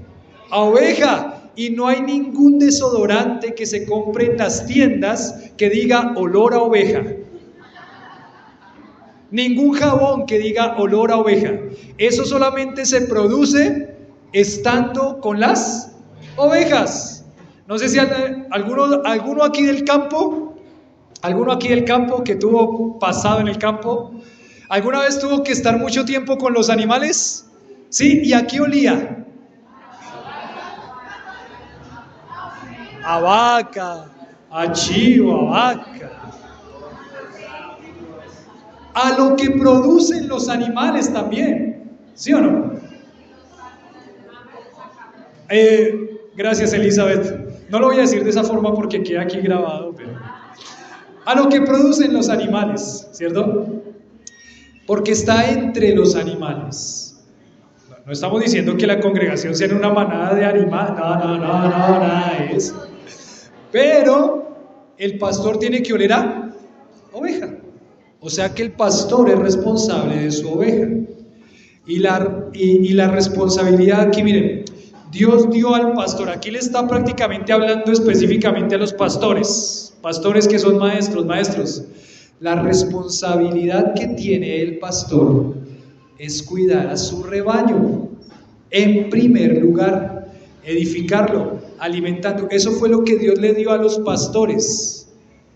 A oveja. Y no hay ningún desodorante que se compre en las tiendas que diga olor a oveja. Ningún jabón que diga olor a oveja. Eso solamente se produce estando con las ovejas. No sé si alguno aquí del campo, que tuvo pasado en el campo, ¿alguna vez tuvo que estar mucho tiempo con los animales? ¿Sí? ¿Y a qué olía? A vaca, a chivo, a vaca. A lo que producen los animales también, ¿sí o no? Gracias, Elizabeth. No lo voy a decir de esa forma porque queda aquí grabado, pero a lo que producen los animales, ¿cierto? Porque está entre los animales. No estamos diciendo que la congregación sea una manada de animales, no, nada de eso. Pero el pastor tiene que oler a oveja. O sea que el pastor es responsable de su oveja. Y la responsabilidad aquí, miren, Dios dio al pastor, aquí le está prácticamente hablando específicamente a los pastores que son maestros. La responsabilidad que tiene el pastor es cuidar a su rebaño, en primer lugar, edificarlo, alimentando. Eso fue lo que Dios le dio a los pastores.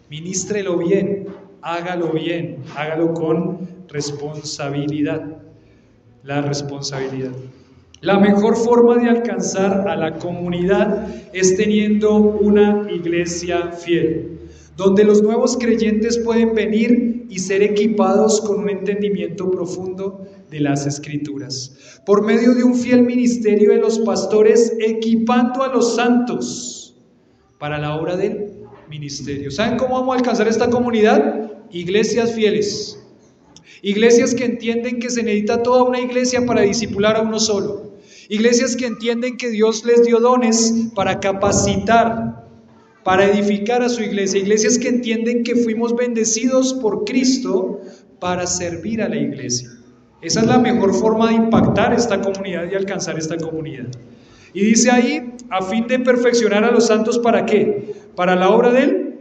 Ministrelo bien, hágalo con responsabilidad. La responsabilidad. La mejor forma de alcanzar a la comunidad es teniendo una iglesia fiel, donde los nuevos creyentes pueden venir y ser equipados con un entendimiento profundo de las Escrituras, por medio de un fiel ministerio de los pastores, equipando a los santos para la obra del ministerio. ¿Saben cómo vamos a alcanzar esta comunidad? Iglesias fieles, iglesias que entienden que se necesita toda una iglesia para discipular a uno solo, iglesias que entienden que Dios les dio dones para capacitar, para edificar a su iglesia, iglesias que entienden que fuimos bendecidos por Cristo para servir a la iglesia. Esa es la mejor forma de impactar esta comunidad y alcanzar esta comunidad. Y dice ahí, a fin de perfeccionar a los santos, ¿para qué? Para la obra del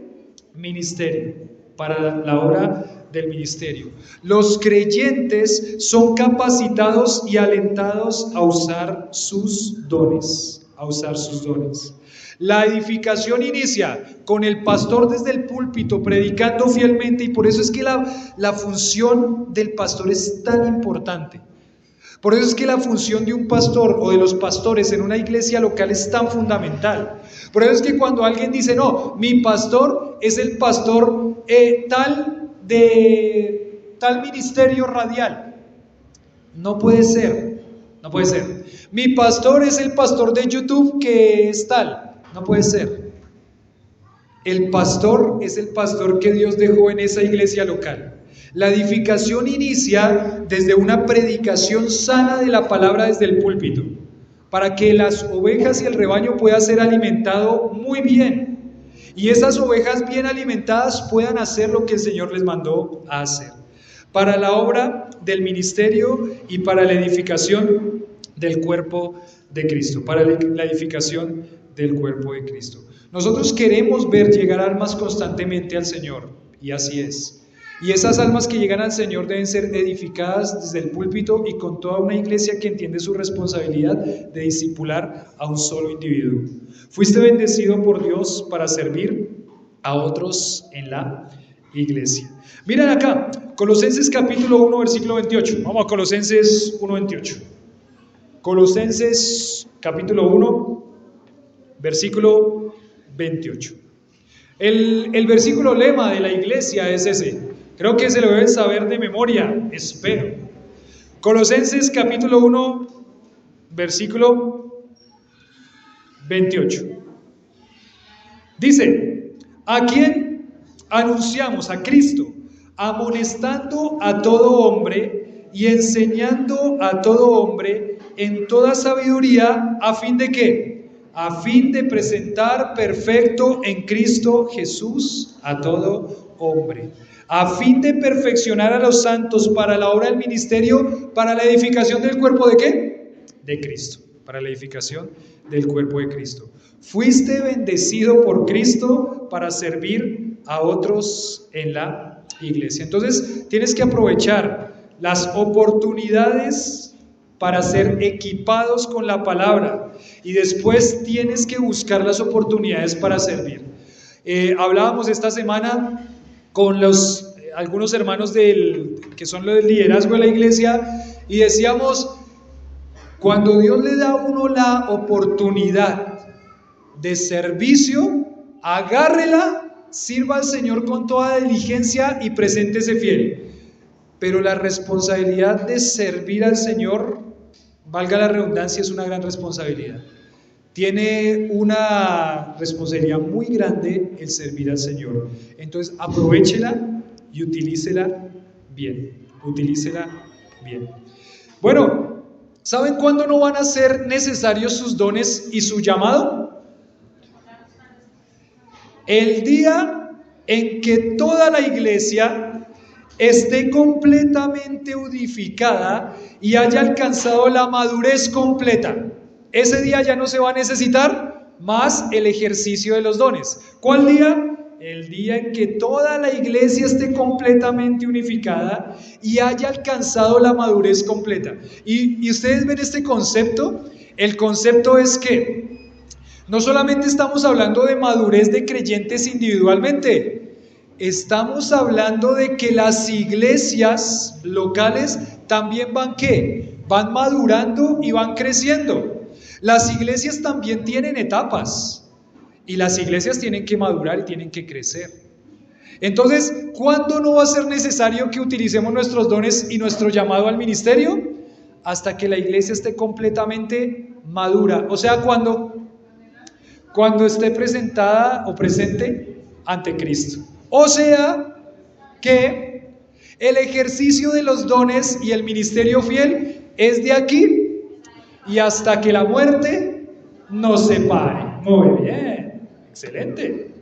ministerio, para la obra del ministerio. Los creyentes son capacitados y alentados a usar sus dones, La edificación inicia con el pastor desde el púlpito predicando fielmente, y por eso es que la función del pastor es tan importante. Por eso es que la función de un pastor o de los pastores en una iglesia local es tan fundamental. Por eso es que cuando alguien dice, no, mi pastor es el pastor tal de tal ministerio radial, no puede ser. Mi pastor es el pastor de YouTube que es tal, no puede ser. El pastor es el pastor que Dios dejó en esa iglesia local. La edificación inicia desde una predicación sana de la palabra desde el púlpito, para que las ovejas y el rebaño pueda ser alimentado muy bien, y esas ovejas bien alimentadas puedan hacer lo que el Señor les mandó a hacer, para la obra del ministerio y para la edificación del cuerpo de Cristo, Nosotros queremos ver llegar almas constantemente al Señor, y así es. Y esas almas que llegan al Señor deben ser edificadas desde el púlpito y con toda una iglesia que entiende su responsabilidad de discipular a un solo individuo. Fuiste bendecido por Dios para servir a otros en la iglesia. Miren acá, Colosenses capítulo 1, versículo 28. Vamos a Colosenses 1, 28. Colosenses capítulo 1, versículo 28. El versículo lema de la iglesia es ese. Creo que se lo deben saber de memoria, espero. Colosenses capítulo 1, versículo 28. Dice, ¿a quién anunciamos? A Cristo, amonestando a todo hombre y enseñando a todo hombre en toda sabiduría, ¿a fin de qué? A fin de presentar perfecto en Cristo Jesús a todo hombre, a fin de perfeccionar a los santos para la obra del ministerio, para la edificación del cuerpo ¿de qué? De Cristo, para la edificación del cuerpo de Cristo. Fuiste bendecido por Cristo para servir a otros en la iglesia. Entonces tienes que aprovechar las oportunidades para ser equipados con la palabra, y después tienes que buscar las oportunidades para servir. Hablábamos esta semana con algunos hermanos que son los del liderazgo de la iglesia, y decíamos, cuando Dios le da a uno la oportunidad de servicio, agárrela, sirva al Señor con toda diligencia y preséntese fiel. Pero la responsabilidad de servir al Señor, valga la redundancia, es una gran responsabilidad. Tiene una responsabilidad muy grande el servir al Señor. Entonces, aprovéchela y utilícela bien. Utilícela bien. Bueno, ¿saben cuándo no van a ser necesarios sus dones y su llamado? El día en que toda la iglesia esté completamente unificada y haya alcanzado la madurez completa. Ese día ya no se va a necesitar más el ejercicio de los dones. ¿Cuál día? El día en que toda la iglesia esté completamente unificada y haya alcanzado la madurez completa. Y ustedes ven este concepto. El concepto es que no solamente estamos hablando de madurez de creyentes individualmente, estamos hablando de que las iglesias locales también van ¿qué? Van madurando y van creciendo. Las iglesias también tienen etapas y las iglesias tienen que madurar y tienen que crecer. Entonces, ¿cuándo no va a ser necesario que utilicemos nuestros dones y nuestro llamado al ministerio? Hasta que la iglesia esté completamente madura. O sea, cuando esté presentada o presente ante Cristo. O sea, que el ejercicio de los dones y el ministerio fiel es de aquí y hasta que la muerte nos separe. Muy bien, excelente.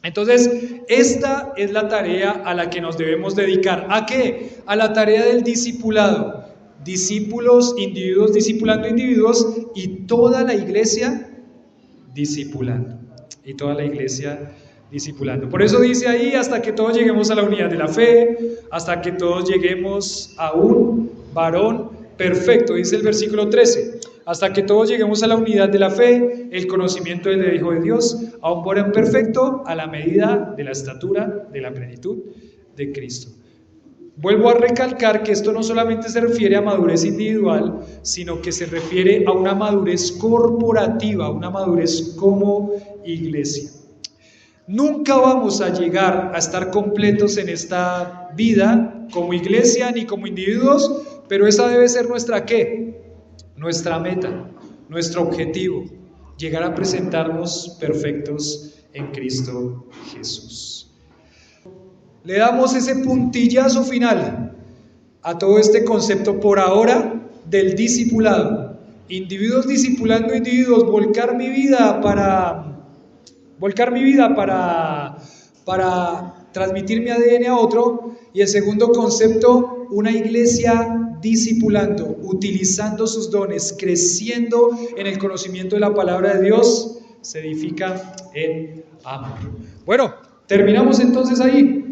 Entonces, esta es la tarea a la que nos debemos dedicar. ¿A qué? A la tarea del discipulado. Discípulos, individuos discipulando individuos y toda la iglesia discipulando. Y toda la iglesia discipulando. Por eso dice ahí, hasta que todos lleguemos a la unidad de la fe, hasta que todos lleguemos a un varón perfecto, dice el versículo 13. Hasta que todos lleguemos a la unidad de la fe, el conocimiento del Hijo de Dios, a un varón perfecto, a la medida de la estatura de la plenitud de Cristo. Vuelvo a recalcar que esto no solamente se refiere a madurez individual, sino que se refiere a una madurez corporativa, una madurez como iglesia. Nunca vamos a llegar a estar completos en esta vida como iglesia ni como individuos, pero esa debe ser nuestra ¿qué? Nuestra meta, nuestro objetivo, llegar a presentarnos perfectos en Cristo Jesús. Le damos ese puntillazo final a todo este concepto por ahora del discipulado. Individuos discipulando individuos, volcar mi vida para transmitir mi ADN a otro. Y el segundo concepto, una iglesia discipulando, utilizando sus dones, creciendo en el conocimiento de la palabra de Dios, se edifica en amor. Bueno, terminamos entonces ahí.